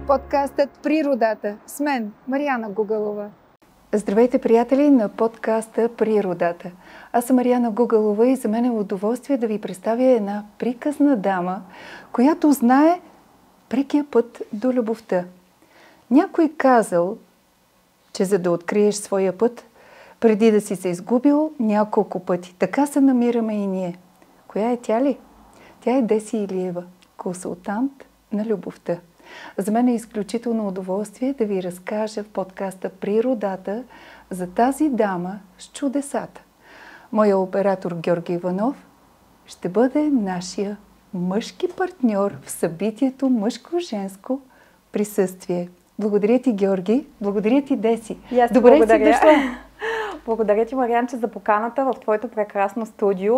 Подкастът Природата с мен, Мариана Гугалова. Здравейте, приятели, на подкаста Природата. Аз съм Мариана Гугалова и за мен е удоволствие да ви представя една приказна дама, която знае прекия път до любовта. Някой казал, че за да откриеш своя път, преди да си се изгубил няколко пъти. Така се намираме и ние. Коя е тя ли? Тя е Деси Илиева, консултант на любовта. За мен е изключително удоволствие да ви разкажа в подкаста Природата за тази дама с чудесата. Моя оператор Георги Иванов ще бъде нашия мъжки партньор в събитието мъжко-женско присъствие. Благодаря ти, Георги. Благодаря ти, Деси. Добре си дошла. Благодаря ти, Марианче, за поканата в твоето прекрасно студио.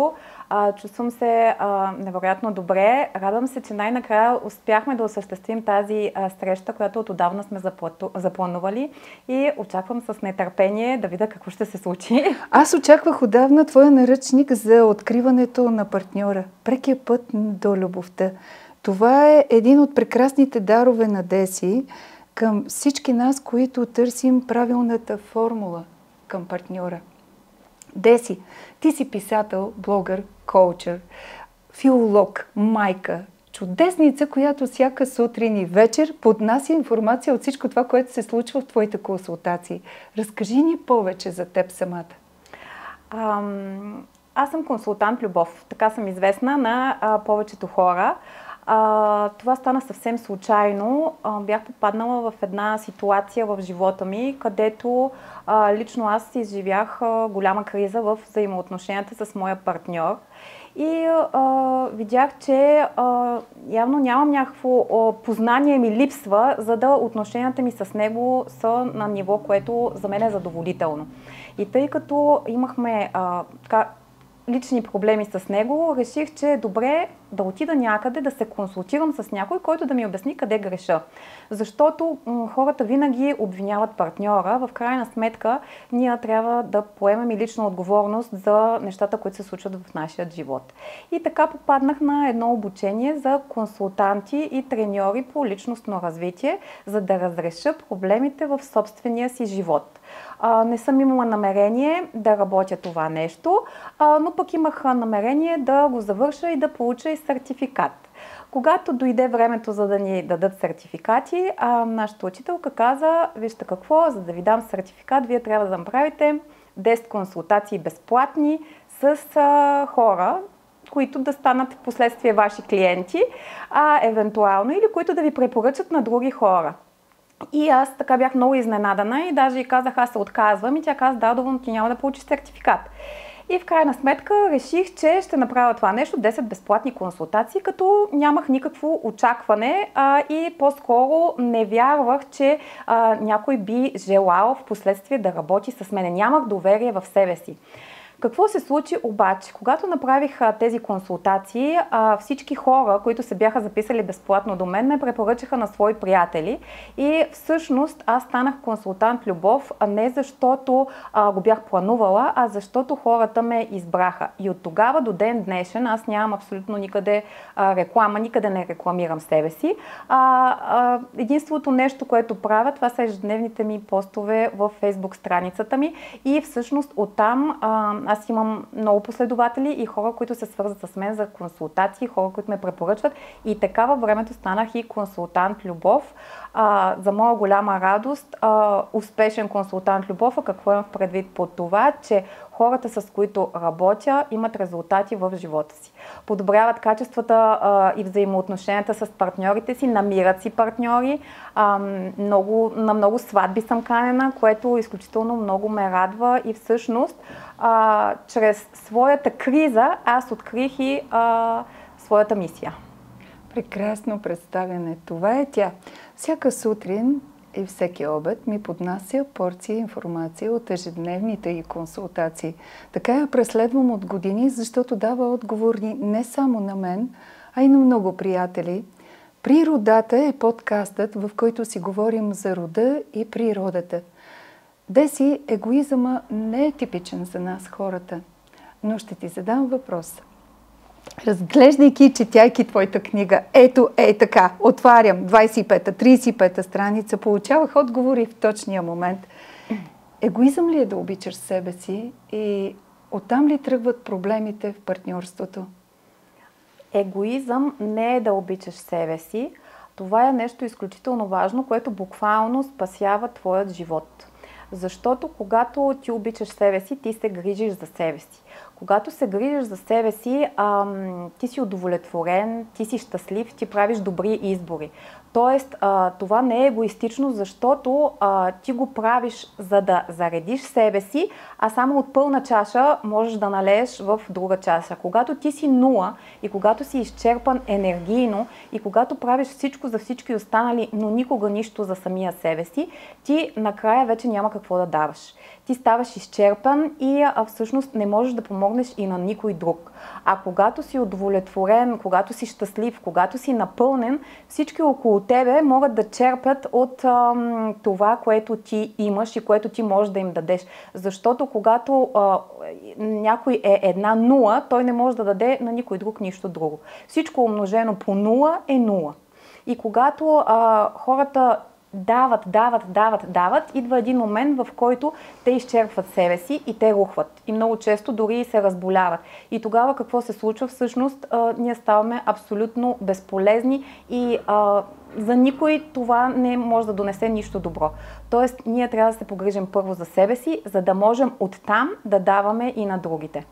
Чувствам се невероятно добре. Радвам се, че най-накрая успяхме да осъществим тази среща, която отдавна сме запланували и очаквам с нетърпение да видя какво ще се случи. Аз очаквах отдавна твоя наръчник за откриването на партньора. Прекия път до любовта. Това е един от прекрасните дарове на Деси към всички нас, които търсим правилната формула към партньора. Деси, ти си писател, блогър, коучър, филолог, майка, чудесница, която всяка сутрин и вечер поднася информация от всичко това, което се случва в твоите консултации. Разкажи ни повече за теб самата. Аз съм консултант любов. Така съм известна на повечето хора. Това стана съвсем случайно. Бях попаднала в една ситуация в живота ми, където лично аз изживях голяма криза в взаимоотношенията с моя партньор. И видях, че явно нямам някакво познание ми липсва, за да отношенията ми с него са на ниво, което за мен е задоволително. И тъй като имахме лични проблеми с него, реших, че е добре да отида някъде, да се консултирам с някой, който да ми обясни къде греша. Защото хората винаги обвиняват партньора. В крайна сметка ние трябва да поемем и лична отговорност за нещата, които се случват в нашия живот. И така попаднах на едно обучение за консултанти и треньори по личностно развитие, за да разреша проблемите в собствения си живот. Не съм имала намерение да работя това нещо, но пък имах намерение да го завърша и да получа и сертификат. Когато дойде времето, за да ни дадат сертификати, нашата учителка каза: вижте какво, за да ви дам сертификат, вие трябва да направите 10 консултации безплатни с хора, които да станат в последствие ваши клиенти, евентуално, или които да ви препоръчат на други хора. И аз така бях много изненадана и даже и казах: аз се отказвам, и тя каза: да, доволно, ти няма да получиш сертификат. И в крайна сметка реших, че ще направя това нещо, 10 безплатни консултации, като нямах никакво очакване и по-скоро не вярвах, че някой би желал в последствие да работи с мен. Нямах доверие в себе си. Какво се случи обаче? Когато направих тези консултации, всички хора, които се бяха записали безплатно до мен, ме препоръчаха на свои приятели и всъщност аз станах консултант любов, не защото го бях планувала, а защото хората ме избраха. И от тогава до ден днешен аз нямам абсолютно никъде реклама, никъде не рекламирам себе си. Единственото нещо, което правя, това са ежедневните ми постове в Facebook страницата ми и всъщност оттам аз имам много последователи и хора, които се свързват с мен за консултации, хора, които ме препоръчват, и така във времето станах и консултант любов. За моя голяма радост, успешен консултант любов. А какво имам предвид под това? Че хората, с които работя, имат резултати в живота си. Подобряват качествата и взаимоотношенията с партньорите си, намират си партньори. На много сватби съм канена, което изключително много ме радва и всъщност чрез своята криза аз открих и своята мисия. Прекрасно представяне. Това е тя. Всяка сутрин и всеки обед ми поднася порция информация от ежедневните й консултации. Така я преследвам от години, защото дава отговори не само на мен, а и на много приятели. Природата е подкастът, в който си говорим за рода и природата. Деси, егоизъма не е типичен за нас хората, но ще ти задам въпрос. разглеждайки и четяйки твоята книга, ето, така, отварям 25-та, 35-та страница, получавах отговори в точния момент. Егоизъм ли е да обичаш себе си и оттам ли тръгват проблемите в партньорството? Егоизъм не е да обичаш себе си. Това е нещо изключително важно, което буквално спасява твоят живот. Защото когато ти обичаш себе си, ти се грижиш за себе си. Когато се грижиш за себе си, ти си удовлетворен, ти си щастлив, ти правиш добри избори. Тоест, това не е егоистично, защото ти го правиш за да заредиш себе си, а само от пълна чаша можеш да налееш в друга чаша. Когато ти си нула и когато си изчерпан енергийно и когато правиш всичко за всички останали, но никога нищо за самия себе си, ти накрая вече няма какво да даваш. Ти ставаш изчерпан и всъщност не можеш да помогнеш и на никой друг. А когато си удовлетворен, когато си щастлив, когато си напълнен, всички около тебе могат да черпят от това, което ти имаш и което ти можеш да им дадеш. Защото когато някой е една нула, той не може да даде на никой друг нищо друго. Всичко умножено по нула е нула. И когато хората дават, идва един момент, в който те изчерпват себе си и те рухват. И много често дори се разболяват. И тогава какво се случва? Всъщност ние ставаме абсолютно безполезни и за никой това не може да донесе нищо добро. Тоест, ние трябва да се погрижим първо за себе си, за да можем оттам да даваме и на другите.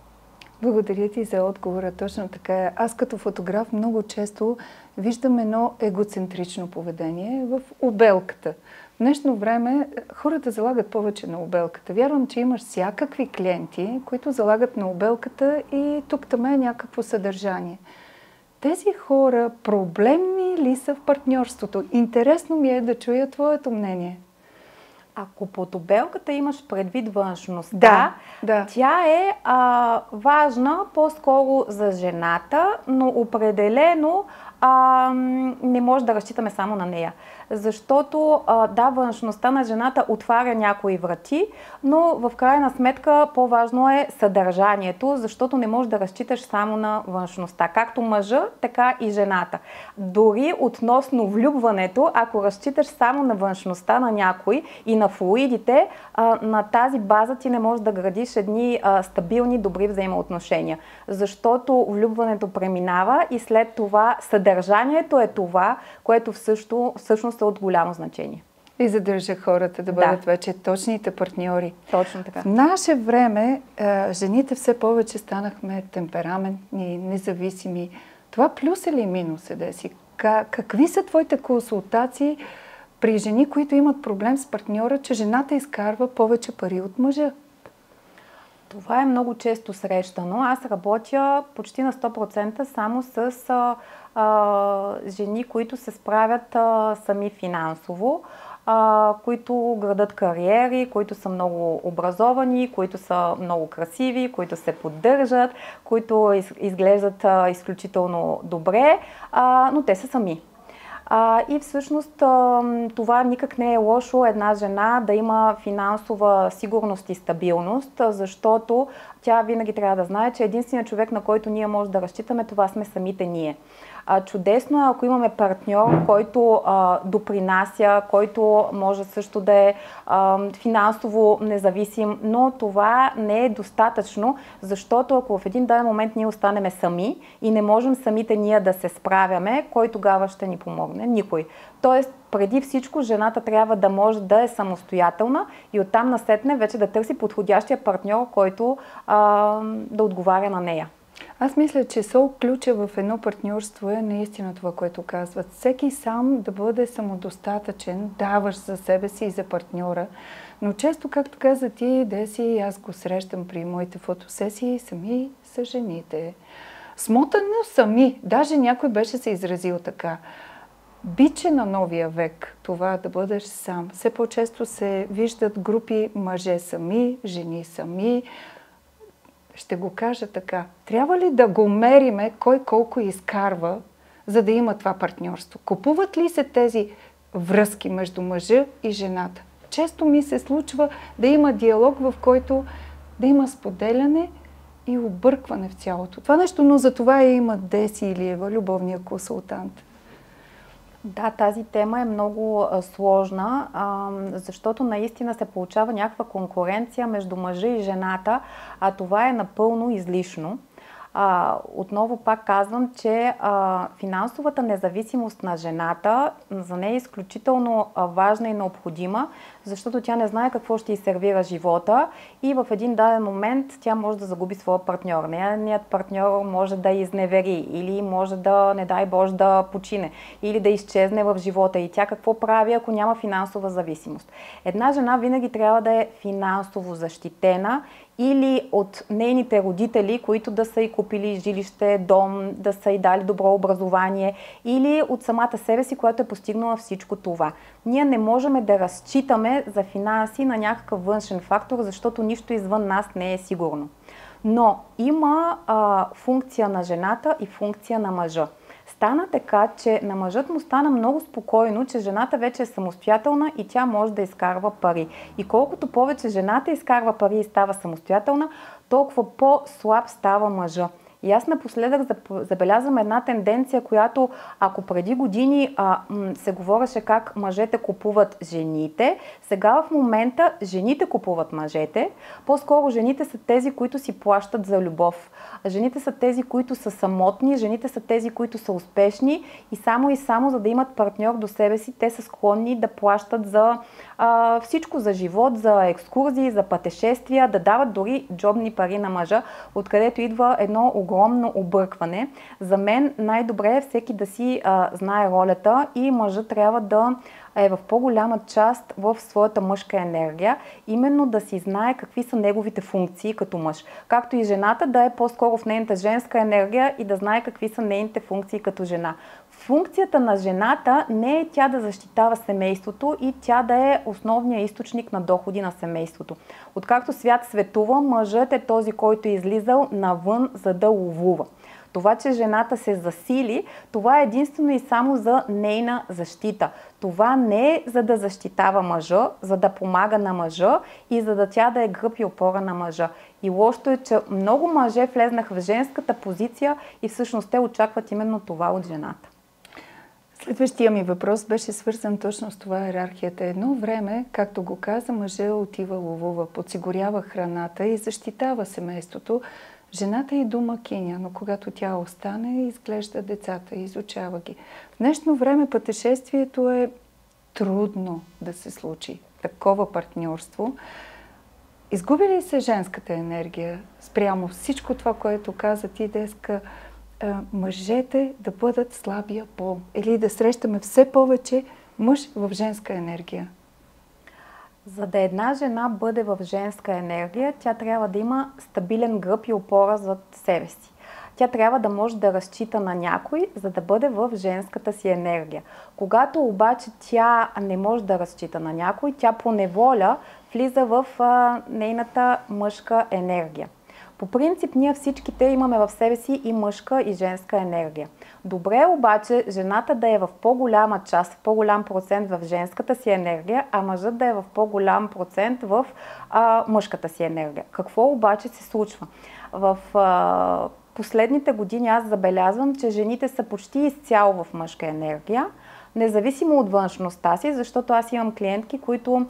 Благодаря ти за отговора. Точно така. Аз като фотограф много често виждам едно егоцентрично поведение в обелката. В днешно време хората залагат повече на обелката. Вярвам, че имаш всякакви клиенти, които залагат на обелката и тук-там е някакво съдържание. Тези хора проблемни ли са в партньорството? Интересно ми е да чуя твоето мнение. Ако под обелката имаш предвид външността, да. Тя е важна по-скоро за жената, но определено не може да разчитаме само на нея. Защото външността на жената отваря някои врати, но в крайна сметка по-важно е съдържанието, защото не можеш да разчиташ само на външността. Както мъжа, така и жената. Дори относно влюбването, ако разчиташ само на външността на някой и на флуидите, на тази база ти не можеш да градиш едни стабилни, добри взаимоотношения. Защото влюбването преминава и след това съдържанието е това, което всъщност е от голямо значение. И задържа хората да бъдат вече точните партньори. Точно така. В наше време жените все повече станахме темпераментни, независими. Това плюс или минус е, Деси? Какви са твоите консултации при жени, които имат проблем с партньора, че жената изкарва повече пари от мъжа? Това е много често срещано. Аз работя почти на 100% само с жени, които се справят сами финансово, които градат кариери, които са много образовани, които са много красиви, които се поддържат, които изглеждат изключително добре, но те са сами. И всъщност това никак не е лошо една жена да има финансова сигурност и стабилност, защото тя винаги трябва да знае, че единственият човек, на който ние може да разчитаме, това сме самите ние. Чудесно е, ако имаме партньор, който допринася, който може също да е финансово независим, но това не е достатъчно, защото ако в един даден момент ние останеме сами и не можем самите ние да се справяме, кой тогава ще ни помогне? Никой. Тоест, преди всичко жената трябва да може да е самостоятелна и оттам насетне вече да търси подходящия партньор, който да отговаря на нея. Аз мисля, че сол ключа в едно партньорство е наистина това, което казват. Всеки сам да бъде самодостатъчен, даваш за себе си и за партньора. Но често, както каза ти, Деси, аз го срещам при моите фотосесии, сами са жените. Смотано сами. Даже някой беше се изразил така. Биче на новия век това да бъдеш сам. Все по-често се виждат групи мъже сами, жени сами. Ще го кажа така. Трябва ли да го мериме кой колко изкарва, за да има това партньорство? Купуват ли се тези връзки между мъжа и жената? Често ми се случва да има диалог, в който да има споделяне и объркване в цялото това нещо, но за това има Деси Илиева, любовния консултант. Да, тази тема е много сложна, защото наистина се получава някаква конкуренция между мъжа и жената, а това е напълно излишно. Отново пак казвам, че финансовата независимост на жената за нея е изключително важна и необходима, защото тя не знае какво ще й сервира живота и в един даден момент тя може да загуби своя партньор. Нейният партньор може да изневери или може да, не дай Боже, да почине или да изчезне в живота. И тя какво прави, ако няма финансова зависимост? Една жена винаги трябва да е финансово защитена или от нейните родители, които да са й купили жилище, дом, да са й дали добро образование, или от самата себе си, която е постигнала всичко това. Ние не можем да разчитаме за финанси на някакъв външен фактор, защото нищо извън нас не е сигурно. Но има функция на жената и функция на мъжа. Стана така, че на мъжът му стана много спокойно, че жената вече е самостоятелна и тя може да изкарва пари. И колкото повече жената изкарва пари и става самостоятелна, толкова по-слаб става мъжа. И аз напоследък забелязвам една тенденция, която ако преди години се говореше как мъжете купуват жените, сега в момента жените купуват мъжете. По-скоро жените са тези, които си плащат за любов. Жените са тези, които са самотни, жените са тези, които са успешни и само за да имат партньор до себе си, те са склонни да плащат за всичко, за живот, за екскурзии, за пътешествия, да дават дори джобни пари на мъжа, откъдето идва едно огромно объркване. За мен най-добре е всеки да си знае ролята и мъжът трябва да е в по-голяма част в своята мъжка енергия, именно да си знае какви са неговите функции като мъж. Както и жената да е по-скоро в нейната женска енергия и да знае какви са нейните функции като жена. Функцията на жената не е тя да защитава семейството и тя да е основният източник на доходи на семейството. Откакто свят светува, мъжът е този, който е излизал навън, за да ловува. Това, че жената се засили, това е единствено и само за нейна защита. Това не е за да защитава мъжа, за да помага на мъжа и за да тя да е гръб и опора на мъжа. И лошото е, че много мъже влезнаха в женската позиция и всъщност те очакват именно това от жената. Следващия ми въпрос беше свързан точно с това иерархията. Едно време, както го каза, мъжът отива ловува, подсигурява храната и защитава семейството. Жената е домакиня, но когато тя остане, изглежда децата, изучава ги. В днешно време пътешествието е трудно да се случи. Такова партньорство. Изгуби ли се женската енергия спрямо всичко това, което каза ти, Деска, мъжете да бъдат слабия пол или да срещаме все повече мъж в женска енергия? За да една жена бъде в женска енергия, тя трябва да има стабилен гръб и опора зад себе си. Тя трябва да може да разчита на някой, за да бъде в женската си енергия. Когато обаче тя не може да разчита на някой, тя по неволя влиза в нейната мъжка енергия. По принцип, ние всичките имаме в себе си и мъжка и женска енергия. Добре е обаче жената да е в по-голяма част, в по-голям процент в женската си енергия, а мъжът да е в по-голям процент в мъжката си енергия. Какво обаче се случва? В последните години аз забелязвам, че жените са почти изцяло в мъжка енергия, независимо от външността си, защото аз имам клиентки, които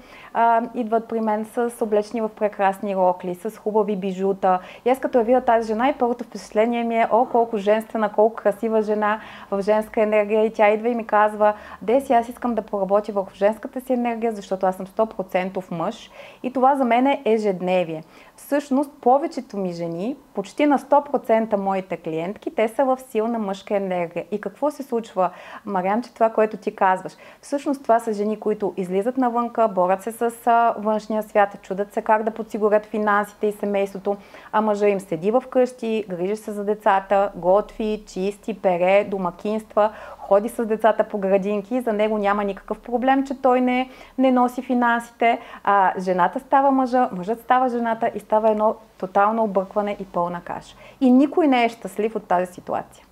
идват при мен с облечени в прекрасни рокли, с хубави бижута. И аз като я видя тази жена и първото впечатление ми е, колко женствена, колко красива жена в женска енергия. И тя идва и ми казва: Деси, аз искам да поработя върху женската си енергия, защото аз съм 100% мъж. И това за мен е ежедневие. Всъщност, повечето ми жени, почти на 100% моите клиентки, те са в силна мъжка енергия. И какво се случва, Марианче, това, което ти казваш? Всъщност това са жени, които излизат навънка, борят се с външния свят, чудят се как да подсигурят финансите и семейството, а мъжа им седи вкъщи, грижи се за децата, готви, чисти, пере, домакинства, ходи с децата по градинки и за него няма никакъв проблем, че той не носи финансите. Жената става мъжа, мъжът става жената и става едно тотално объркване и пълна каша. И никой не е щастлив от тази ситуация.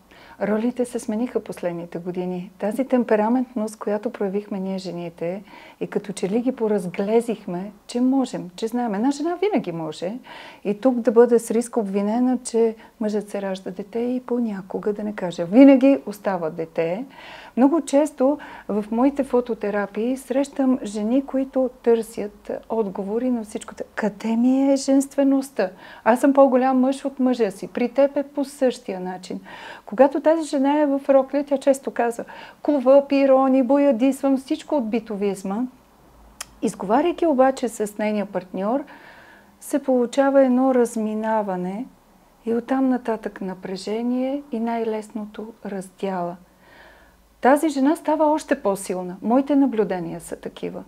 Ролите се смениха последните години. Тази темпераментност, която проявихме ние жените, и като че ли ги поразглезихме, че можем, че знаем. Една жена винаги може. И тук да бъде с риск обвинена, че мъжът се ражда дете и понякога да не каже. Винаги остава дете. Много често в моите фототерапии срещам жени, които търсят отговори на всичко. Къде ми е женствеността? Аз съм по-голям мъж от мъжа си. При теб е по същия начин. Когато тази жена е в рокля, тя често казва: кува, пирони, боядисвам, всичко от битовизма. Изговаряйки обаче с нейния партньор, се получава едно разминаване и оттам нататък напрежение и най-лесното раздяла. Тази жена става още по-силна. Моите наблюдения са такива.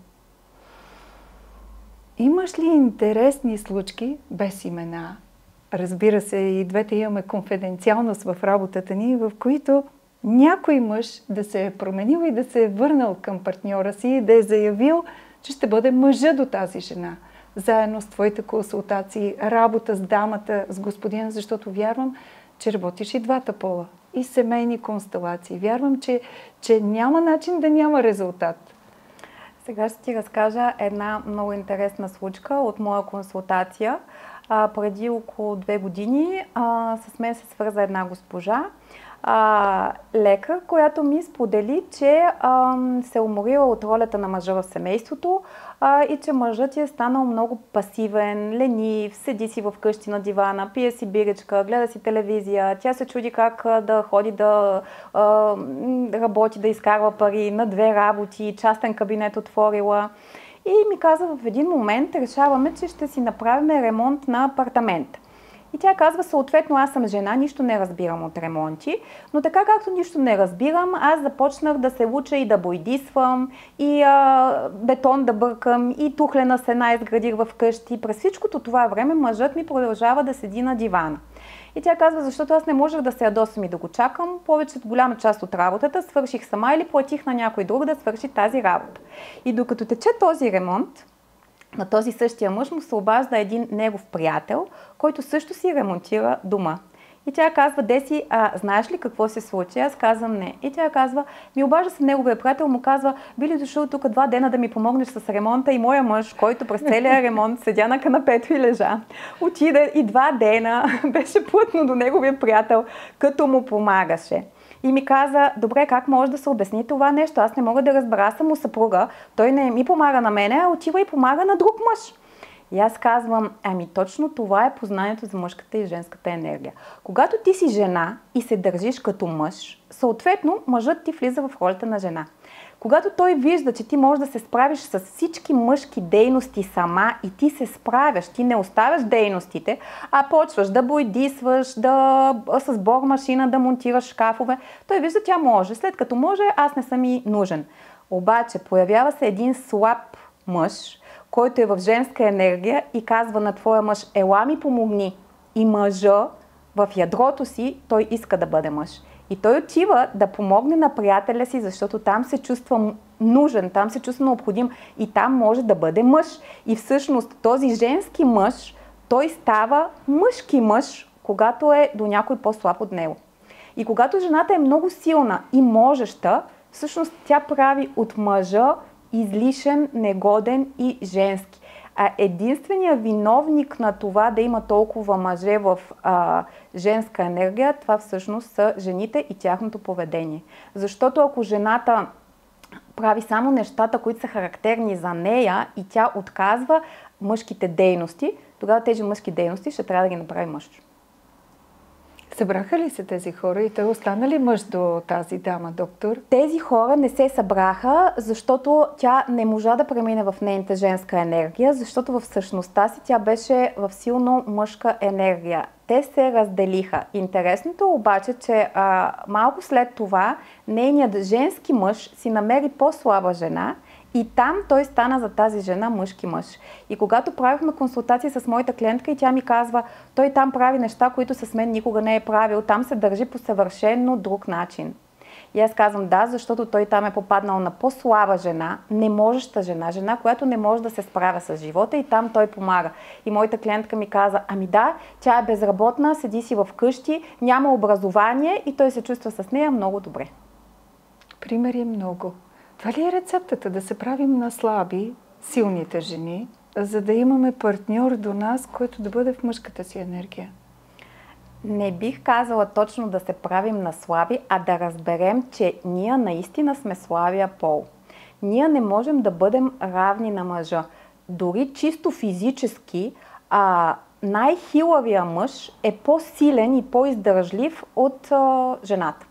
Имаш ли интересни случки, без имена? Разбира се, и двете имаме конфиденциалност в работата ни, в които някой мъж да се е променил и да се е върнал към партньора си и да е заявил, че ще бъде мъжа до тази жена. Заедно с твоите консултации, работа с дамата, с господина, защото вярвам, че работиш и двата пола. И семейни констелации. Вярвам, че няма начин да няма резултат. Сега ще ти разкажа една много интересна случка от моя консултация. Преди около 2 години с мен се свърза една госпожа, лекар, която ми сподели, че се е уморила от ролята на мъжа в семейството и че мъжът е станал много пасивен, ленив, седи си вкъщи на дивана, пие си биричка, гледа си телевизия. Тя се чуди как да ходи да работи, да изкарва пари на 2 работи, частен кабинет отворила. И ми каза, в един момент решаваме, че ще си направим ремонт на апартамент. И тя казва, съответно, аз съм жена, нищо не разбирам от ремонти, но така както нищо не разбирам, аз започнах да се уча и да бойдисвам, и бетон да бъркам, и тухлена стена изградих вкъщи. През всичкото това време мъжът ми продължава да седи на дивана. И тя казва, защото аз не можех да се ядосам и да го чакам, голяма част от работата свърших сама или платих на някой друг да свърши тази работа. И докато тече този ремонт, на този същия мъж му се обажда един негов приятел, който също си ремонтира дома. И тя казва, Деси, знаеш ли какво се случи? Аз казвам не. И тя казва, ми обажда се неговия приятел, му казва, би ли дошъл тук 2 дена да ми помогнеш с ремонта? И моя мъж, който през целия ремонт седя на канапето и лежа, отиде и 2 дена беше плътно до неговия приятел, като му помагаше. И ми каза, добре, как може да се обясни това нещо? Аз не мога да разбера, аз съм му съпруга, той не ми помага на мене, а отива и помага на друг мъж. И аз казвам, точно това е познанието за мъжката и женската енергия. Когато ти си жена и се държиш като мъж, съответно мъжът ти влиза в ролята на жена. Когато той вижда, че ти можеш да се справиш с всички мъжки дейности сама и ти се справяш, ти не оставяш дейностите, а почваш да бойдисваш, с бормашина да монтираш шкафове, той вижда, тя може. След като може, аз не съм и нужен. Обаче появява се един слаб мъж, който е в женска енергия и казва на твоя мъж, ела ми помогни. И мъжа в ядрото си, той иска да бъде мъж. И той отива да помогне на приятеля си, защото там се чувства нужен, там се чувства необходим и там може да бъде мъж. И всъщност този женски мъж, той става мъжки мъж, когато е до някой по-слаб от него. И когато жената е много силна и можеща, всъщност тя прави от мъжа излишен, негоден и женски. А единственият виновник на това да има толкова мъже в женска енергия, това всъщност са жените и тяхното поведение. Защото ако жената прави само нещата, които са характерни за нея и тя отказва мъжките дейности, тогава тези мъжки дейности ще трябва да ги направи мъж. Събраха ли се тези хора и той остана ли мъж до тази дама, доктор? Тези хора не се събраха, защото тя не можа да премине в нейната женска енергия, защото в същността си тя беше в силно мъжка енергия. Те се разделиха. Интересното обаче, че малко след това нейният женски мъж си намери по-слаба жена и там той стана за тази жена мъжки мъж. И когато правихме консултации с моята клиентка и тя ми казва, той там прави неща, които с мен никога не е правил, там се държи по съвършено друг начин. И аз казвам да, защото той там е попаднал на по-слаба жена, неможеща жена, жена, която не може да се справя с живота и там той помага. И моята клиентка ми каза, ами да, тя е безработна, седи си в къщи, няма образование и той се чувства с нея много добре. Примери много. Това ли е рецептата? Да се правим на слаби, силните жени, за да имаме партньор до нас, който да бъде в мъжката си енергия? Не бих казала точно да се правим на слаби, а да разберем, че ние наистина сме слабия пол. Ние не можем да бъдем равни на мъжа. Дори чисто физически, най-хилавия мъж е по-силен и по-издържлив от жената.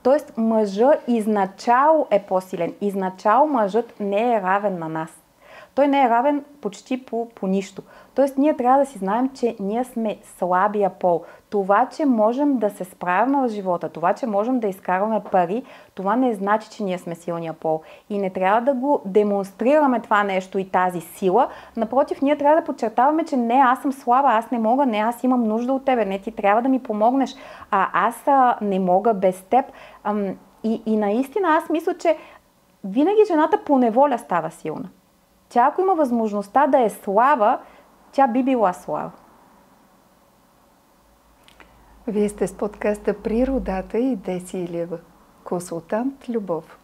Тоест мъжът изначало е по-силен. Изначало мъжът не е равен на нас. Той не е равен почти по нищо. Тоест ние трябва да си знаем, че ние сме слабия пол. Това, че можем да се справяме в живота, това, че можем да изкарваме пари, това не значи, че ние сме силния пол. И не трябва да го демонстрираме това нещо и тази сила. Напротив, ние трябва да подчертаваме, че не, аз съм слаба, аз не мога, не, аз имам нужда от тебе, не, ти трябва да ми помогнеш, аз не мога без теб. И наистина аз мисля, че винаги жената по неволя става силна. Тя, ако има възможността да е слаба, тя би била слаба. Вие сте с подкаста Природата и Деси Илиева, консултант любов.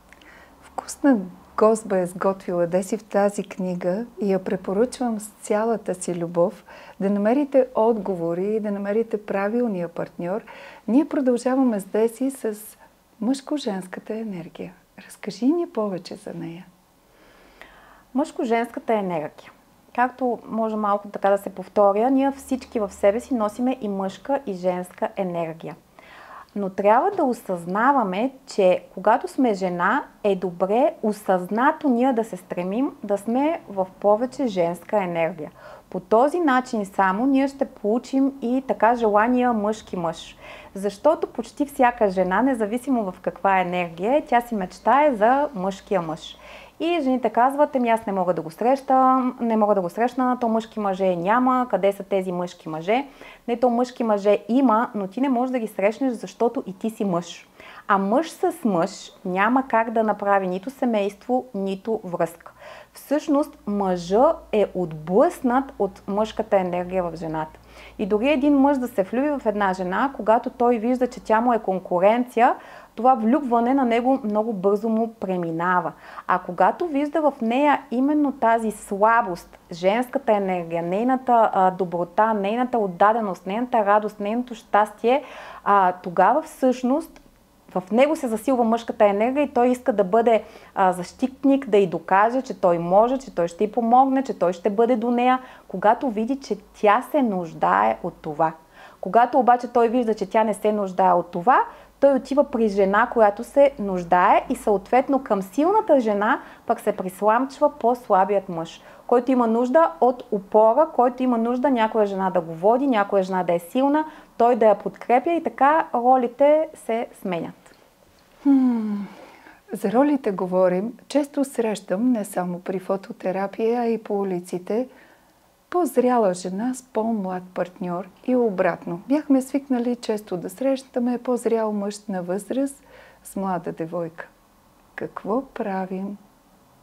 Вкусна гостба е сготвила Деси в тази книга и я препоръчвам с цялата си любов да намерите отговори и да намерите правилния партньор. Ние продължаваме с Деси с мъжко-женската енергия. Разкажи ни повече за нея. Мъжко-женската енергия. Както може малко така да се повторя, ние всички в себе си носиме и мъжка и женска енергия. Но трябва да осъзнаваме, че когато сме жена, е добре осъзнато ние да се стремим да сме в повече женска енергия. По този начин само ние ще получим и така желания мъжки мъж. Защото почти всяка жена, независимо в каква енергия е, тя си мечтае за мъжкия мъж. И жените казват, аз не мога да го срещна, то мъжки мъже няма, къде са тези мъжки мъже? Не, то мъжки мъже има, но ти не можеш да ги срещнеш, защото и ти си мъж. А мъж с мъж няма как да направи нито семейство, нито връзка. Всъщност мъжът е отблъснат от мъжката енергия в жената. И дори един мъж да се влюби в една жена, когато той вижда, че тя му е конкуренция, това влюбване на него много бързо му преминава. А когато вижда в нея именно тази слабост, женската енергия, нейната доброта, нейната отдаденост, нейната радост, нейното щастие, тогава всъщност в него се засилва мъжката енергия и той иска да бъде защитник, да й докаже, че той може, че той ще й помогне, че той ще бъде до нея, когато види, че тя се нуждае от това. Когато обаче той вижда, че тя не се нуждае от това, той отива при жена, която се нуждае и съответно към силната жена пък се присламчва по-слабият мъж, който има нужда от опора, който има нужда някоя жена да го води, някоя жена да е силна, той да я подкрепя и така ролите се сменят. За ролите говорим. Често срещам, не само при фототерапия, а и по улиците, по-зряла жена с по-млад партньор и обратно. Бяхме свикнали често да срещаме по-зрял мъж на възраст с млада девойка. Какво правим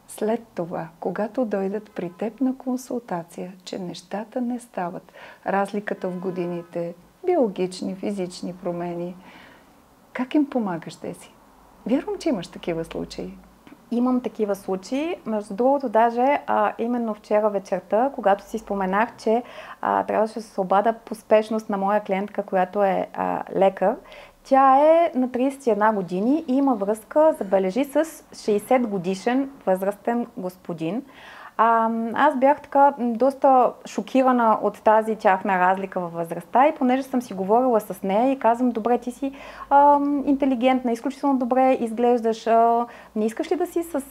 след това, когато дойдат при теб на консултация, че нещата не стават? Разликата в годините, биологични, физични промени. Как им помагаш, Деси? Вярвам, че имаш такива случаи. Имам такива случаи. Между другото, даже именно вчера вечерта, когато си споменах, че трябваше да се обадя по спешност на моя клиентка, която е лекар. Тя е на 31 години и има връзка, забележи, с 60 годишен възрастен господин. Аз бях така доста шокирана от тази тяхна разлика във възрастта и понеже съм си говорила с нея и казвам, добре, ти си интелигентна, изключително добре изглеждаш, не искаш ли да си с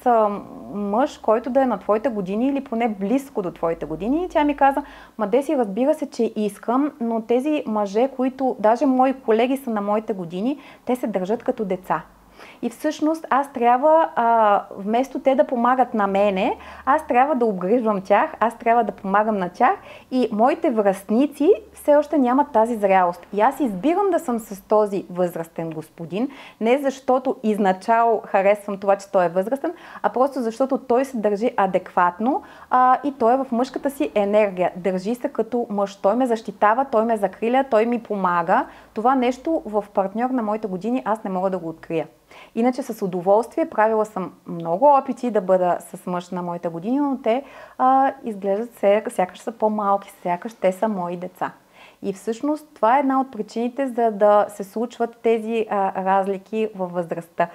мъж, който да е на твоите години или поне близко до твоите години? И тя ми каза, Деси, разбира се, че искам, но тези мъже, които даже мои колеги са на моите години, те се държат като деца. И всъщност аз трябва, вместо те да помагат на мене, аз трябва да обгрижвам тях, аз трябва да помагам на тях и моите връстници все още нямат тази зрялост. И аз избирам да съм с този възрастен господин, не защото изначало харесвам това, че той е възрастен, а просто защото той се държи адекватно и той е в мъжката си енергия. Държи се като мъж. Той ме защитава, той ме закриля, той ми помага. Това нещо в партньор на моите години аз не мога да го открия. Иначе с удоволствие правила съм много опити да бъда с мъж на моите години, но те изглеждат сякаш са по-малки, сякаш те са мои деца. И всъщност това е една от причините, за да се случват тези разлики във възрастта.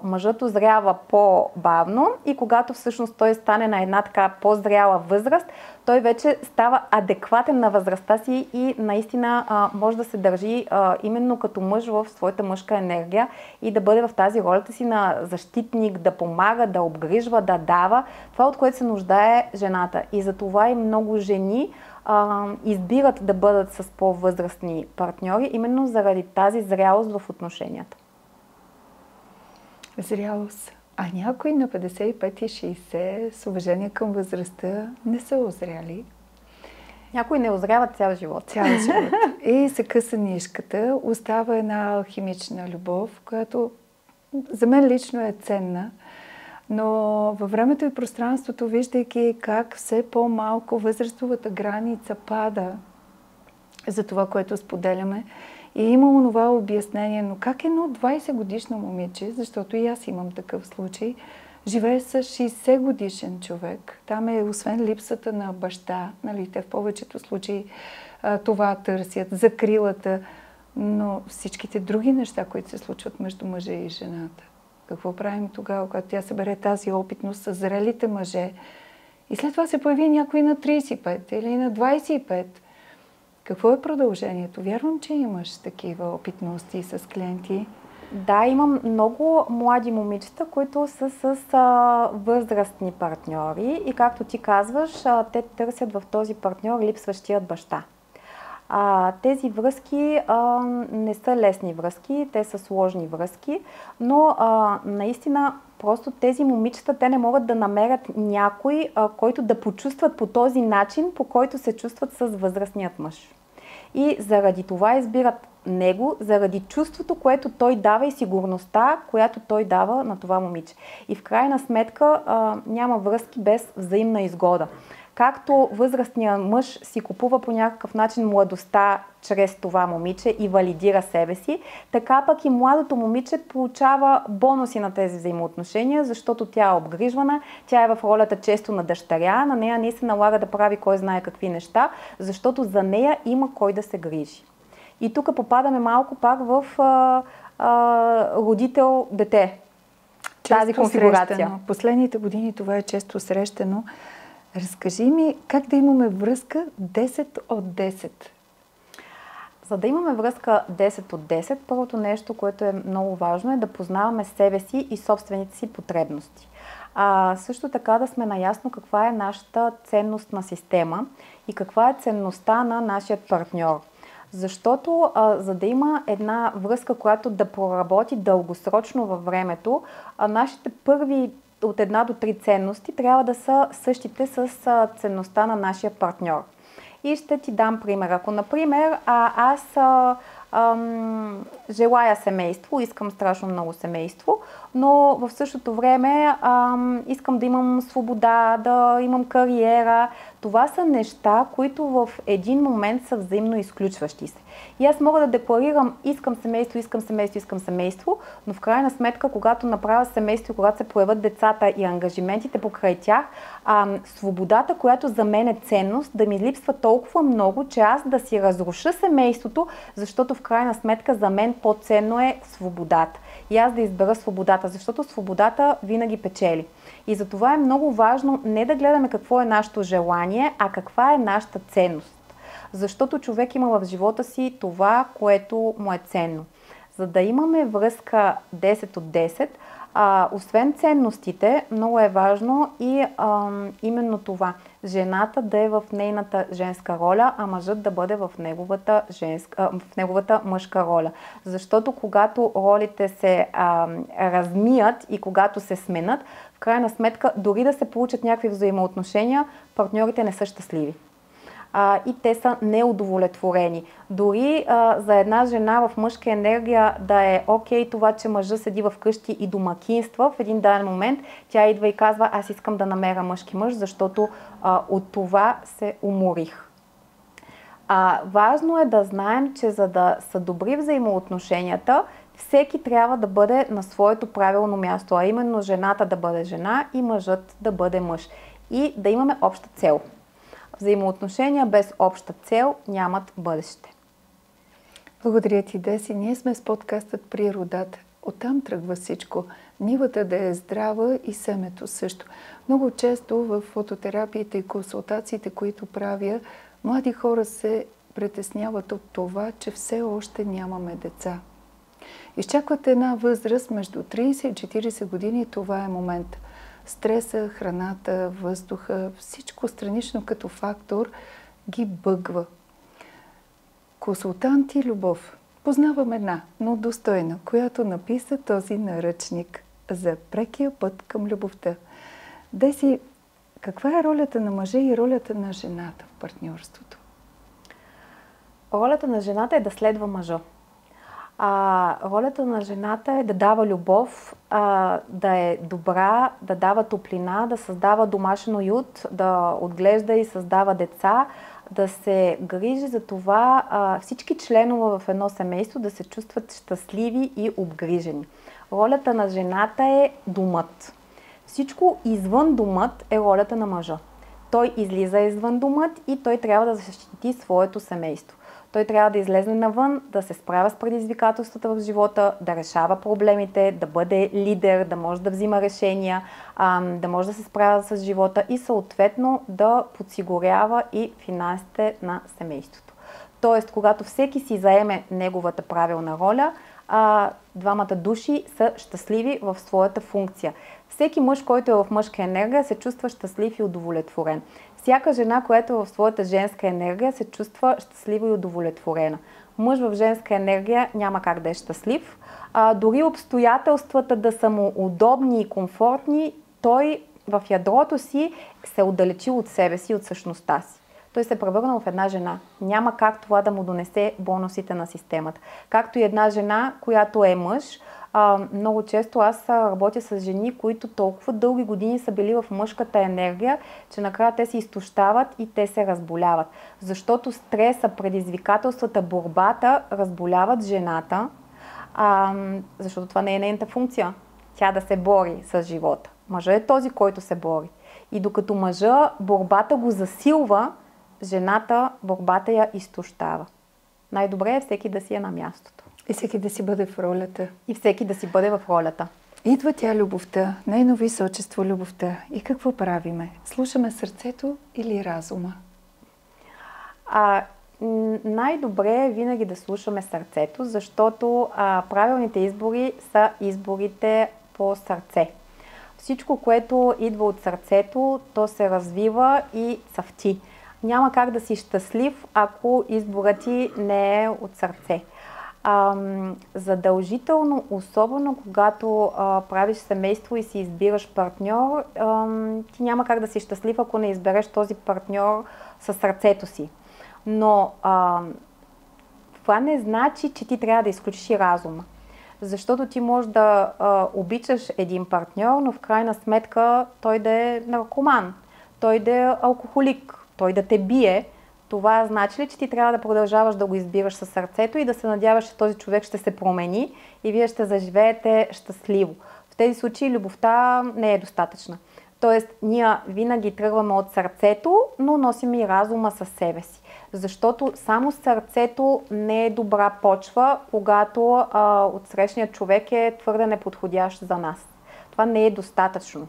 Мъжът озрява по-бавно и когато всъщност той стане на една така по-зряла възраст, той вече става адекватен на възрастта си и наистина може да се държи именно като мъж в своята мъжка енергия и да бъде в тази ролята си на защитник, да помага, да обгрижва, да дава. Това, от което се нуждае жената. И за това и много жени избират да бъдат с по-възрастни партньори, именно заради тази зрялост в отношенията. Зрялост. А някои на 55 и 60 с уважение към възрастта не са озряли. Някои не озряват цял живот. Цял живот. И се къса нишката. Остава една алхимична любов, която за мен лично е ценна. Но във времето и пространството, виждайки как все по-малко възрастовата граница пада за това, което споделяме, и има онова обяснение, но как едно 20 годишно момиче, защото и аз имам такъв случай, живее с 60 годишен човек. Там е, освен липсата на баща, нали, те в повечето случаи това търсят, закрилата, но всичките други неща, които се случват между мъжа и жената. Какво правим тогава, когато тя събере тази опитност с зрелите мъже и след това се появи някой на 35 или на 25? Какво е продължението? Вярвам, че имаш такива опитности с клиенти. Да, имам много млади момичета, които са с възрастни партньори и както ти казваш, те търсят в този партньор липсващият баща. Тези връзки не са лесни връзки, те са сложни връзки, но наистина просто тези момичета, те не могат да намерят някой, който да почувстват по този начин, по който се чувстват с възрастният мъж. И заради това избират него, заради чувството, което той дава и сигурността, която той дава на това момиче. И в крайна сметка няма връзки без взаимна изгода. Както възрастният мъж си купува по някакъв начин младостта чрез това момиче и валидира себе си, така пък и младото момиче получава бонуси на тези взаимоотношения, защото тя е обгрижвана, тя е в ролята често на дъщеря, на нея не се налага да прави кой знае какви неща, защото за нея има кой да се грижи. И тук попадаме малко пак в родител-дете. Тази конфигурация. Срещано. Последните години това е често срещано. Разкажи ми как да имаме връзка 10 от 10. За да имаме връзка 10 от 10, първото нещо, което е много важно, е да познаваме себе си и собствените си потребности. Също така да сме наясно каква е нашата ценностна система и каква е ценността на нашия партньор. Защото за да има една връзка, която да проработи дългосрочно във времето, нашите първи от 1 до 3 ценности трябва да са същите с ценността на нашия партньор. И ще ти дам пример. Ако, например, аз желая семейство, искам страшно много семейство, но в същото време искам да имам свобода, да имам кариера. Това са неща, които в един момент са взаимно изключващи се. И аз мога да декларирам искам семейство, искам семейство, искам семейство, но в крайна сметка, когато направя семейство, когато се появят децата и ангажиментите покрай тях, свободата, която за мен е ценност, да ми липсва толкова много, че аз да си разруша семейството, защото в крайна сметка за мен по-ценно е свободата. И аз да избера свободата, защото свободата винаги печели. И за това е много важно не да гледаме какво е нашето желание, а каква е нашата ценност. Защото човек има в живота си това, което му е ценно. За да имаме връзка 10 от 10, освен ценностите, много е важно и именно това. Жената да е в нейната женска роля, а мъжът да бъде в неговата мъжка роля. Защото когато ролите се размият и когато се сменят, в крайна сметка, дори да се получат някакви взаимоотношения, партньорите не са щастливи. И те са неудовлетворени. Дори за една жена в мъжка енергия да е окей това, че мъжът седи в къщи и домакинства, в един даден момент тя идва и казва: аз искам да намеря мъжки мъж, защото от това се уморих. Важно е да знаем, че за да са добри взаимоотношенията, всеки трябва да бъде на своето правилно място, а именно жената да бъде жена и мъжът да бъде мъж. И да имаме обща цел. Взаимоотношения без обща цел нямат бъдеще. Благодаря ти, Деси. Ние сме с подкастът Природата. Оттам тръгва всичко. Нивата да е здрава и семето също. Много често в фототерапиите и консултациите, които правя, млади хора се притесняват от това, че все още нямаме деца. Изчакват една възраст между 30 и 40 години, това е момент. Стреса, храната, въздуха, всичко странично като фактор ги бъгва. Консултант и любов. Познавам една, но достойна, която написа този наръчник за прекия път към любовта. Деси, каква е ролята на мъжа и ролята на жената в партньорството? Ролята на жената е да следва мъжа. Ролята на жената е да дава любов, да е добра, да дава топлина, да създава домашен уют, да отглежда и създава деца, да се грижи за това всички членове в едно семейство да се чувстват щастливи и обгрижени. Ролята на жената е домът. Всичко извън домът е ролята на мъжа. Той излиза извън домът и той трябва да защити своето семейство. Той трябва да излезе навън, да се справя с предизвикателствата в живота, да решава проблемите, да бъде лидер, да може да взима решения, да може да се справя с живота и съответно да подсигурява и финансите на семейството. Тоест, когато всеки си заеме неговата правилна роля, двамата души са щастливи в своята функция. Всеки мъж, който е в мъжка енергия, се чувства щастлив и удовлетворен. Всяка жена, която е в своята женска енергия, се чувства щастлива и удовлетворена. Мъж в женска енергия няма как да е щастлив. Дори обстоятелствата да са му удобни и комфортни, той в ядрото си се отдалечил от себе си, от същността си. Той се превърнал в една жена. Няма как това да му донесе бонусите на системата. Както и една жена, която е мъж. Много често аз работя с жени, които толкова дълги години са били в мъжката енергия, че накрая те се изтощават и те се разболяват. Защото стреса, предизвикателствата, борбата разболяват жената, защото това не е нейната функция. Тя да се бори с живота. Мъжът е този, който се бори. И докато мъжа борбата го засилва, жената борбата я изтощава. Най-добре е всеки да си е на мястото. И всеки да си бъде в ролята. И всеки да си бъде в ролята. Идва тя любовта, нейно височество любовта. И какво правиме? Слушаме сърцето или разума? Най-добре е винаги да слушаме сърцето, защото правилните избори са изборите по сърце. Всичко, което идва от сърцето, то се развива и цъфти. Няма как да си щастлив, ако изборът ти не е от сърце. Задължително, особено когато правиш семейство и си избираш партньор, ти няма как да си щастлив, ако не избереш този партньор със сърцето си. Но това не значи, че ти трябва да изключиш и разума. Защото ти можеш да обичаш един партньор, но в крайна сметка той да е наркоман, той да е алкохолик, той да те бие. Това значи ли, че ти трябва да продължаваш да го избираш със сърцето и да се надяваш, че този човек ще се промени и вие ще заживеете щастливо. В тези случаи любовта не е достатъчна. Тоест, ние винаги тръгваме от сърцето, но носим и разума със себе си. Защото само сърцето не е добра почва, когато отсрещният човек е твърде неподходящ за нас. Това не е достатъчно.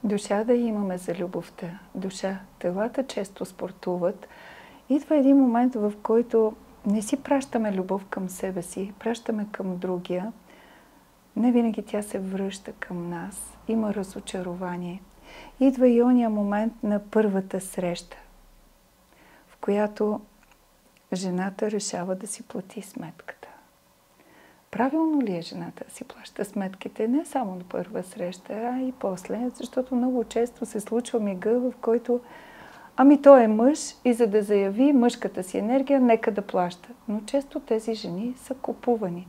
Душа да имаме за любовта. Душа. Телата често спортуват. Идва един момент, в който не си пращаме любов към себе си, пращаме към другия. Не винаги тя се връща към нас. Има разочарование. Идва и ония момент на първата среща, в която жената решава да си плати сметката. Правилно ли е жената да си плаща сметките не само на първа среща, а и после? Защото много често се случва мига, в който той е мъж и за да заяви мъжката си енергия, нека да плаща. Но често тези жени са купувани.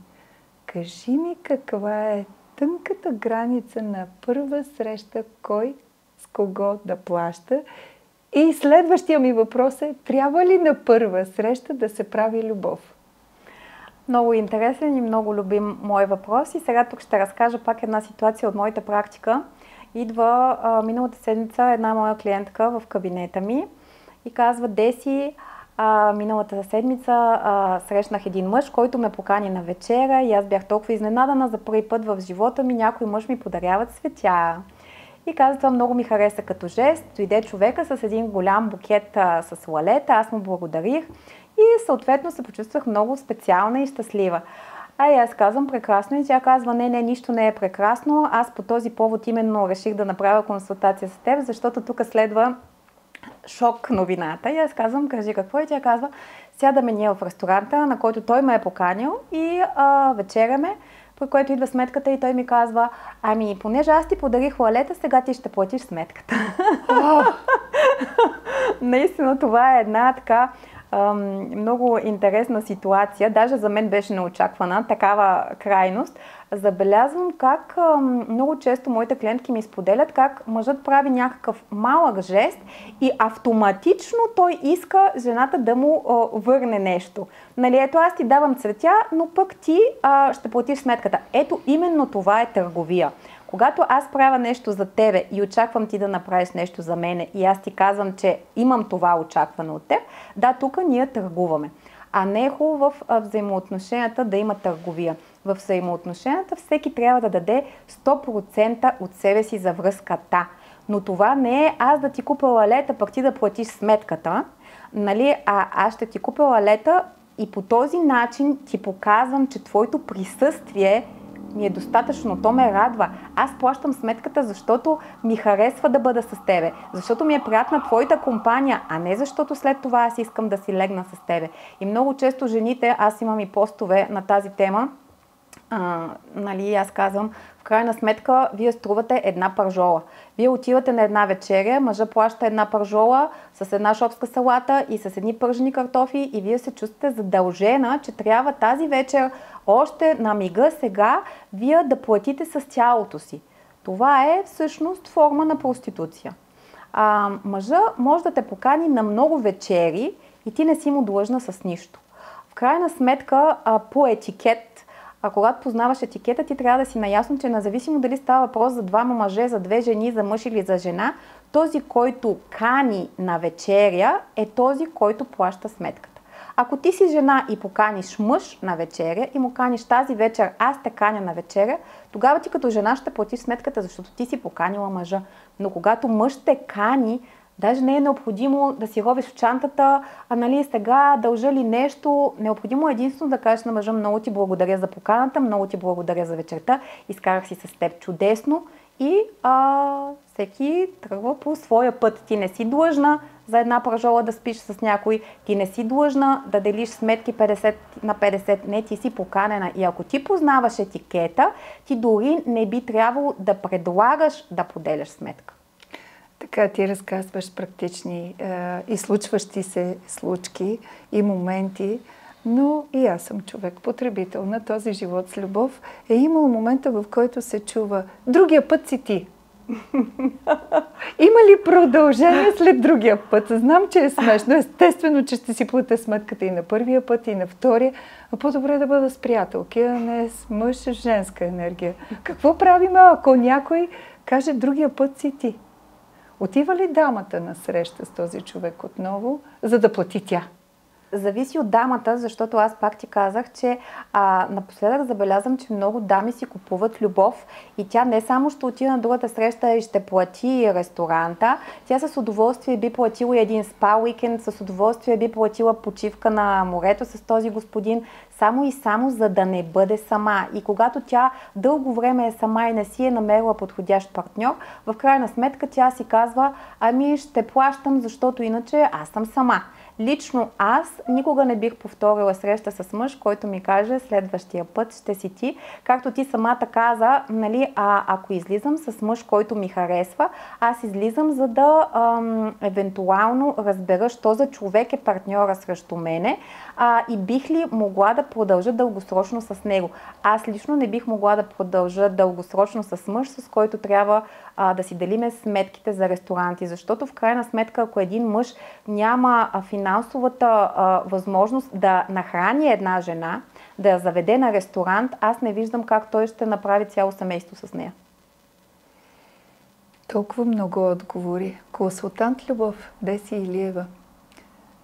Кажи ми каква е тънката граница на първа среща, кой с кого да плаща. И следващия ми въпрос е, трябва ли на първа среща да се прави любов? Много интересен и много любим мой въпрос. И сега тук ще разкажа пак една ситуация от моята практика. Идва миналата седмица една моя клиентка в кабинета ми и казва: Деси, миналата седмица срещнах един мъж, който ме покани на вечеря и аз бях толкова изненадана, за първи път в живота ми някой мъж ми подарява цветя. И каза, това много ми хареса като жест. Дойде човека с един голям букет с лалета, аз му благодарих и съответно се почувствах много специална и щастлива. И аз казвам прекрасно и тя казва, не, нищо не е прекрасно. Аз по този повод именно реших да направя консултация с теб, защото тук следва шок новината. И аз казвам, кажи какво? И тя казва, сядаме ние в ресторанта, на който той ме е поканил и вечеряме, при което идва сметката и той ми казва, понеже аз ти подарих лалета, сега ти ще платиш сметката. Наистина това е една така много интересна ситуация. Даже за мен беше неочаквана такава крайност. Забелязвам как много често моите клиентки ми споделят как мъжът прави някакъв малък жест и автоматично той иска жената да му върне нещо. Нали, ето аз ти давам цветя, но пък ти ще платиш сметката. Ето именно това е търговия. Когато аз правя нещо за тебе и очаквам ти да направиш нещо за мене и аз ти казвам, че имам това очакване от теб, да, тук ние търгуваме. А не е хубаво в взаимоотношенията да има търговия. В взаимоотношенията всеки трябва да даде 100% от себе си за връзката. Но това не е аз да ти купя лалета, пък ти да платиш сметката, нали? Аз ще ти купя лалета и по този начин ти показвам, че твоето присъствие ми е достатъчно, то ме радва. Аз плащам сметката, защото ми харесва да бъда с тебе, защото ми е приятна твоята компания, а не защото след това аз искам да си легна с тебе. И много често жените, аз имам и постове на тази тема, нали, аз казвам, в крайна сметка, вие струвате една пържола. Вие отивате на една вечеря, мъжа плаща една пържола с една шопска салата и с едни пържени картофи и вие се чувствате задължена, че трябва тази вечер още на мига сега вие да платите с тялото си. Това е всъщност форма на проституция. Мъжа може да те покани на много вечери и ти не си му длъжна с нищо. В крайна сметка, по етикет, когато познаваш етикета, ти трябва да си наясно, че независимо дали става въпрос за двама мъже, за две жени, за мъж или за жена, този, който кани на вечеря, е този, който плаща сметката. Ако ти си жена и поканиш мъж на вечеря и му каниш тази вечер, аз те каня на вечеря, тогава ти като жена ще платиш сметката, защото ти си поканила мъжа. Но когато мъж те кани, даже не е необходимо да си ровиш в чантата, нали сега дължа ли нещо. Необходимо е единствено да кажеш на мъжа, много ти благодаря за поканата, много ти благодаря за вечерта, изкарах си с теб чудесно и всеки тръгва по своя път. Ти не си длъжна за една пържола да спиш с някой, ти не си длъжна да делиш сметки 50 на 50, не, ти си поканена. И ако ти познаваш етикета, ти дори не би трябвало да предлагаш да поделяш сметка. Така ти разказваш практични и случващи се случки и моменти, но и аз съм човек, потребител на този живот с любов. Е имал момента, в който се чува другия път си ти. Има ли продължение след другия път? Знам, че е смешно. Естествено, че ще си платя сметката и на първия път, и на втория. А по-добре да бъда с приятелки, а не с мъж с женска енергия. Какво правим, ако някой каже другия път си ти? Отива ли дамата на среща с този човек отново, за да плати тя? Зависи от дамата, защото аз пак ти казах, че напоследък забелязвам, че много дами си купуват любов и тя не само ще отиде на другата среща и ще плати ресторанта, тя с удоволствие би платила един спа уикенд, с удоволствие би платила почивка на морето с този господин, само и само за да не бъде сама. И когато тя дълго време е сама и не си е намерила подходящ партньор, в крайна сметка тя си казва, ами ще плащам, защото иначе аз съм сама. Лично аз никога не бих повторила среща с мъж, който ми каже следващия път ще си ти. Както ти самата каза, нали, ако излизам с мъж, който ми харесва, аз излизам за да евентуално разбера, що за човек е партньора срещу мене и бих ли могла да продължа дългосрочно с него. Аз лично не бих могла да продължа дългосрочно с мъж, с който трябва да си делиме сметките за ресторанти, защото в крайна сметка, ако един мъж няма финансовата възможност да нахрани една жена, да я заведе на ресторант, аз не виждам как той ще направи цяло семейство с нея. Толкова много отговори. Консултант Любов, Деси Илиева.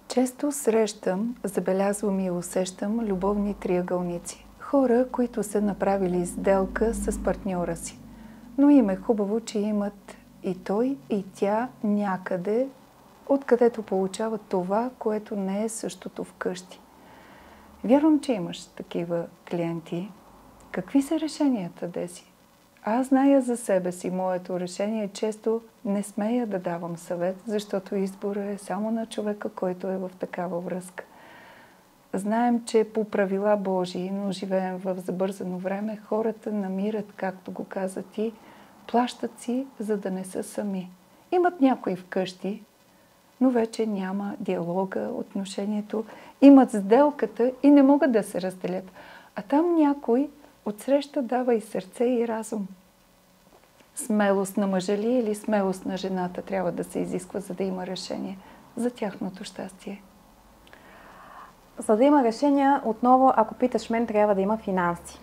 Често срещам, забелязвам и усещам любовни триъгълници. Хора, които са направили сделка с партньора си. Но им е хубаво, че имат и той, и тя някъде, откъдето получават това, което не е същото вкъщи. Вярвам, че имаш такива клиенти. Какви са решенията, Деси? Аз зная за себе си моето решение. Често не смея да давам съвет, защото избора е само на човека, който е в такава връзка. Знаем, че по правила Божии, но живеем в забързано време, хората намират, както го каза ти, плащат си, за да не са сами. Имат някои вкъщи, но вече няма диалога, отношението. Имат сделката и не могат да се разделят. А там някой отсреща дава и сърце, и разум. Смелост на мъжа ли или смелост на жената трябва да се изисква, за да има решение за тяхното щастие? За да има решение, отново, ако питаш мен, трябва да има финанси.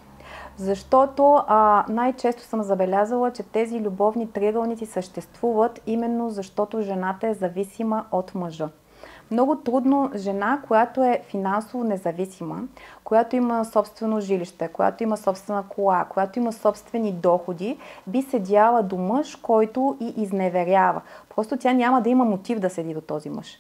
Защото най-често съм забелязала, че тези любовни триъгълници съществуват именно защото жената е зависима от мъжа. Много трудно жена, която е финансово независима, която има собствено жилище, която има собствена кола, която има собствени доходи, би седяла до мъж, който и изневерява. Просто тя няма да има мотив да седи до този мъж.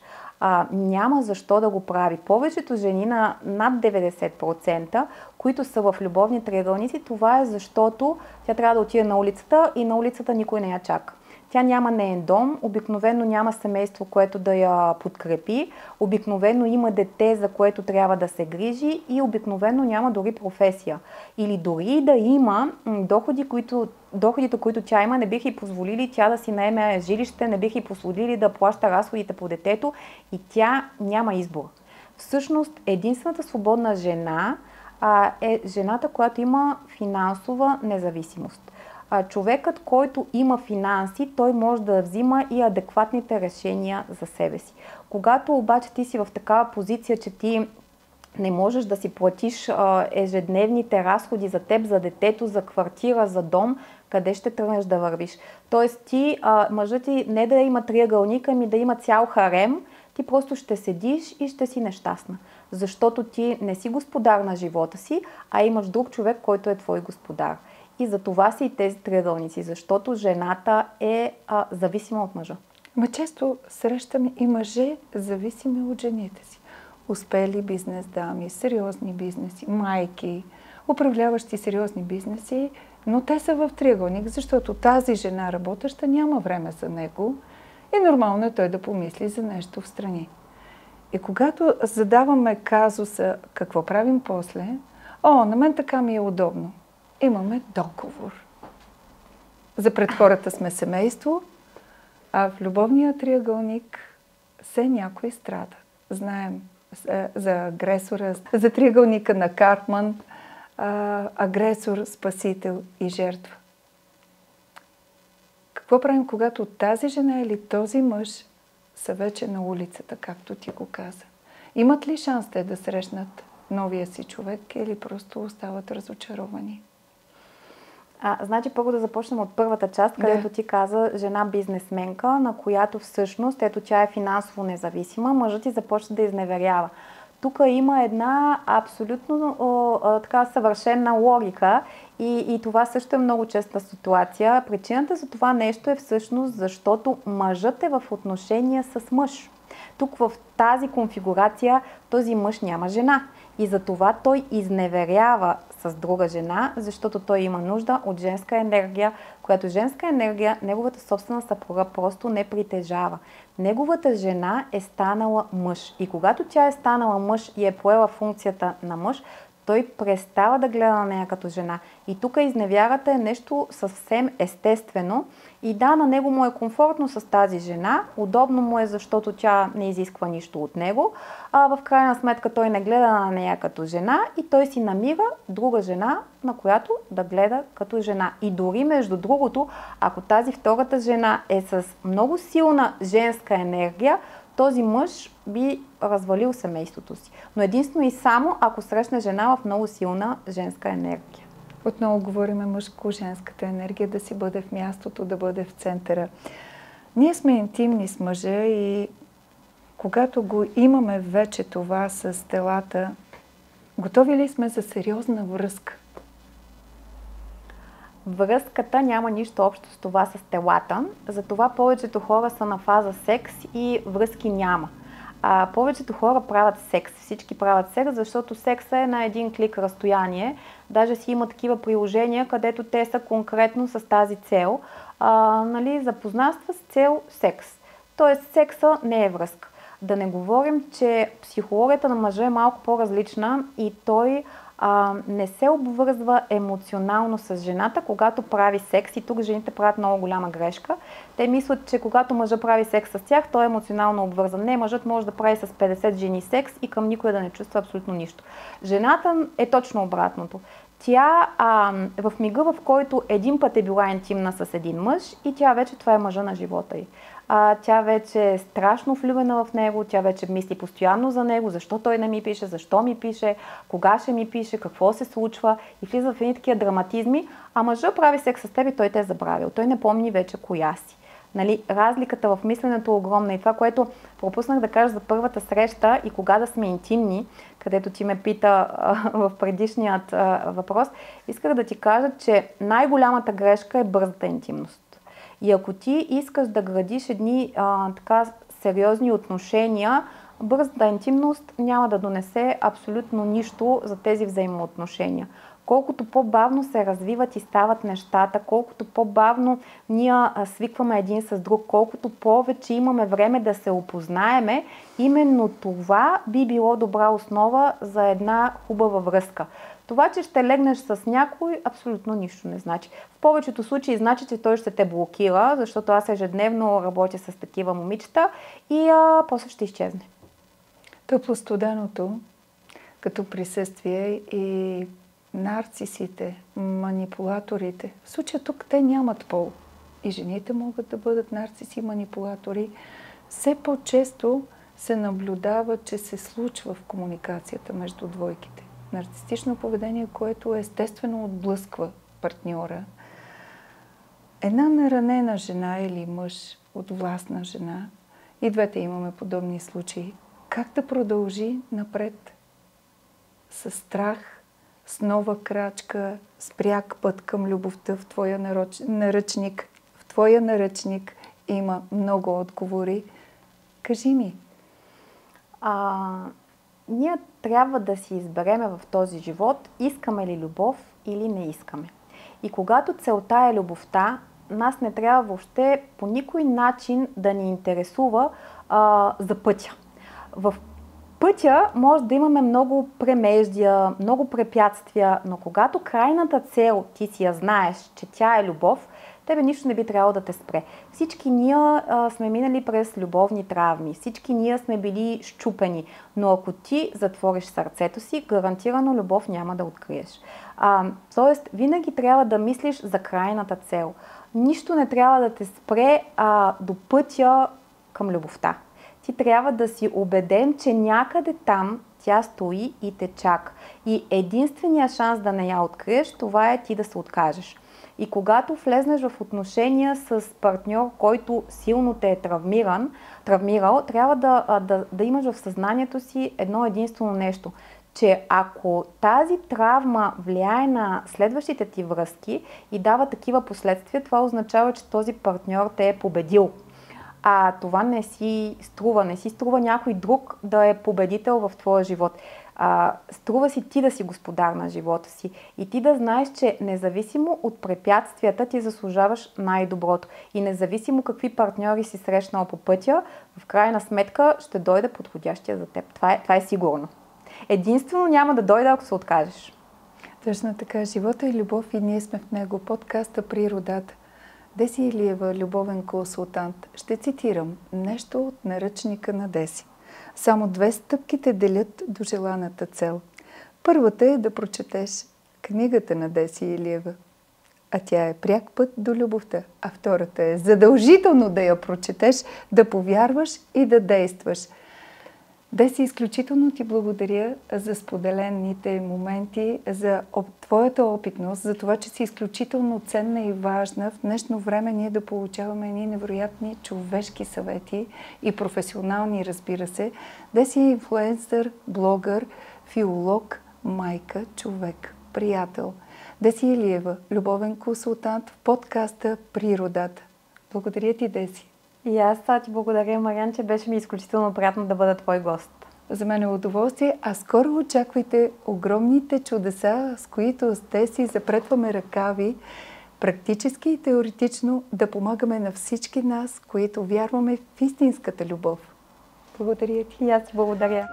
Няма защо да го прави. Повечето жени на над 90%, които са в любовни триъгълници, това е защото тя трябва да отиде на улицата и на улицата никой не я чака. Тя няма неин дом, обикновено няма семейство, което да я подкрепи, обикновено има дете, за което трябва да се грижи и обикновено няма дори професия. Или дори да има доходите, които тя има, не биха й позволили тя да си наеме жилище, не биха й позволили да плаща разходите по детето и тя няма избор. Всъщност, единствената свободна жена е жената, която има финансова независимост. Човекът, който има финанси, той може да взима и адекватните решения за себе си. Когато обаче ти си в такава позиция, че ти не можеш да си платиш ежедневните разходи за теб, за детето, за квартира, за дом, къде ще тръгнеш да вървиш? Тоест мъжът ти не да има триъгълник, ами да има цял харем, ти просто ще седиш и ще си нещастна. Защото ти не си господар на живота си, а имаш друг човек, който е твой господар. И за това са и тези триъгълници, защото жената е зависима от мъжа. Ма често срещаме и мъже зависими от жените си. Успели бизнес дами, сериозни бизнеси, майки, управляващи сериозни бизнеси, но те са в триъгълник, защото тази жена работеща няма време за него и нормално е той да помисли за нещо в страни. И когато задаваме казуса какво правим после, на мен така ми е удобно. Имаме договор. За пред хората сме семейство, а в любовния триъгълник все някой страда. Знаем за агресора, за триъгълника на Карпман, агресор, спасител и жертва. Какво правим, когато тази жена или този мъж са вече на улицата, както ти го каза? Имат ли шанс те да срещнат новия си човек или просто остават разочаровани? Значи първо да започнем от първата част, където ти каза жена бизнесменка, на която всъщност, ето тя е финансово независима, мъжът ти започва да изневерява. тук има една абсолютно така съвършена логика и това също е много честа ситуация. Причината за това нещо е всъщност защото мъжът е в отношения с мъж. Тук в тази конфигурация този мъж няма жена и затова той изневерява с друга жена, защото той има нужда от женска енергия, която женска енергия неговата собствена съпруга просто не притежава. Неговата жена е станала мъж и когато тя е станала мъж и е поела функцията на мъж, той престава да гледа на нея като жена. И тук изневярата е нещо съвсем естествено. И да, на него му е комфортно с тази жена, удобно му е, защото тя не изисква нищо от него, а в крайна сметка той не гледа на нея като жена и той си намира друга жена, на която да гледа като жена. И дори между другото, ако тази втората жена е с много силна женска енергия, този мъж би развалил семейството си. Но единствено и само ако срещне жена в много силна женска енергия. Отново говориме мъжко-женската енергия да си бъде в мястото, да бъде в центъра. Ние сме интимни с мъжа и когато го имаме вече това с телата, готови ли сме за сериозна връзка? Връзката няма нищо общо с това с телата, затова повечето хора са на фаза секс и връзки няма. Повечето хора правят секс, всички правят секс, защото секса е на един клик разстояние. Даже си има такива приложения, където те са конкретно с тази цел. Запознанства с цел секс. Тоест секса не е връзка. Да не говорим, че психологията на мъжа е малко по-различна и той не се обвързва емоционално с жената, когато прави секс. И тук жените правят много голяма грешка. Те мислят, че когато мъжът прави секс с тях, той е емоционално обвързан. Не, мъжът може да прави с 50 жени секс и към никой да не чувства абсолютно нищо. Жената е точно обратното. Тя в мига, в който един път е била интимна с един мъж и тя вече това е мъжа на живота й. Тя вече е страшно влюбена в него, тя вече мисли постоянно за него, защо той не ми пише, защо ми пише, кога ще ми пише, какво се случва и влиза в едни такива драматизми, а мъжът прави секс с теб и той те е забравил, той не помни вече коя си. Разликата в мисленето е огромна и това, което пропуснах да кажа за първата среща и кога да сме интимни, където ти ме пита в предишният въпрос, исках да ти кажа, че най-голямата грешка е бързата интимност. И ако ти искаш да градиш едни така сериозни отношения, бързата интимност няма да донесе абсолютно нищо за тези взаимоотношения. Колкото по-бавно се развиват и стават нещата, колкото по-бавно ние свикваме един с друг, колкото повече имаме време да се опознаеме, именно това би било добра основа за една хубава връзка. Това, че ще легнеш с някой, абсолютно нищо не значи. В повечето случаи значи, че той ще те блокира, защото аз ежедневно работя с такива момичета и после ще изчезне. Топло-студеното като присъствие и нарцисите, манипулаторите. В случая тук те нямат пол. И жените могат да бъдат нарциси и манипулатори. Все по-често се наблюдава, че се случва в комуникацията между двойките. Нарцистично поведение, което естествено отблъсква партньора. Една наранена жена или мъж от властна жена, и двете имаме подобни случаи, как да продължи напред с страх, с нова крачка, с пряк път към любовта в твоя наръчник. В твоя наръчник има много отговори. Кажи ми. Ние трябва да си избереме в този живот, искаме ли любов или не искаме. И когато целта е любовта, нас не трябва въобще по никой начин да ни интересува за пътя. В пътя може да имаме много премеждия, много препятствия, но когато крайната цел ти си я знаеш, че тя е любов, тебе нищо не би трябвало да те спре. Всички ние сме минали през любовни травми, всички ние сме били щупени, но ако ти затвориш сърцето си, гарантирано любов няма да откриеш. Тоест, винаги трябва да мислиш за крайната цел. Нищо не трябва да те спре до пътя към любовта. ти трябва да си убеден, че някъде там тя стои и те чака. И единственият шанс да не я откриеш, това е ти да се откажеш. И когато влезнеш в отношения с партньор, който силно те е травмирал, трябва да имаш в съзнанието си едно единствено нещо, че ако тази травма влияе на следващите ти връзки и дава такива последствия, това означава, че този партньор те е победил. А това не си струва някой друг да е победител в твоя живот. Струва си ти да си господар на живота си и ти да знаеш, че независимо от препятствията ти заслужаваш най-доброто. И независимо какви партньори си срещнал по пътя, в крайна сметка ще дойде подходящия за теб. Това е сигурно. Единствено няма да дойде, ако се откажеш. Точно така. Живота е любов и ние сме в него. Подкаста Природата. Деси Илиева, любовен консултант. Ще цитирам нещо от наръчника на Деси. Само 2 стъпки те делят до желаната цел. Първата е да прочетеш книгата на Деси Илиева, а тя е пряк път до любовта. А втората е задължително да я прочетеш, да повярваш и да действаш. Деси, изключително ти благодаря за споделените моменти, за твоята опитност, за това, че си изключително ценна и важна. В днешно време ние да получаваме едни невероятни човешки съвети и професионални, разбира се. Деси е инфлуенсър, блогър, филолог, майка, човек, приятел. Деси Илиева, любовен консултант в подкаста Природата. Благодаря ти, Деси. И аз ти благодаря, Мариан, че беше ми изключително приятно да бъда твой гост. За мен е удоволствие, а скоро очаквайте огромните чудеса, с които с Деси запретваме ръкави, практически и теоретично да помагаме на всички нас, които вярваме в истинската любов. Благодаря ти. И аз ти благодаря.